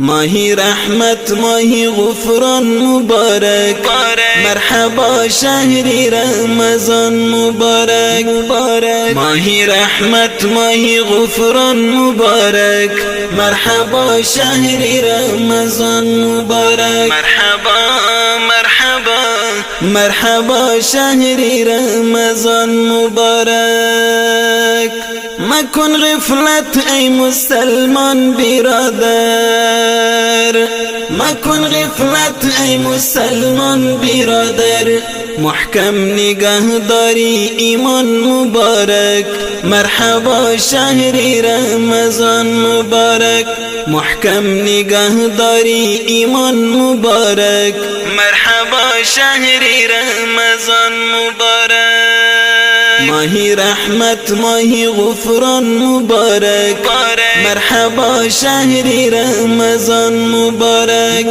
ماهی رحمت ماهی غفران مبارک مرحبا شهری رمضان مبارک ماهی رحمت ماهی غفران مبارک مرحبا شهری رمضان مبارک مرحبا شهری رمضان مبارک مکن غفلت ای مسلمان برادر مکن غفلت ای مسلمان برادر محکم نگه داری ایمان مبارک مرحبا شهری رمضان مبارک محکم نگه داری ایمان مبارک مرحبا شهری رمضان مبارک ماهی رحمت ماهی غفران مبارک مرحبا شهری رمضان مبارک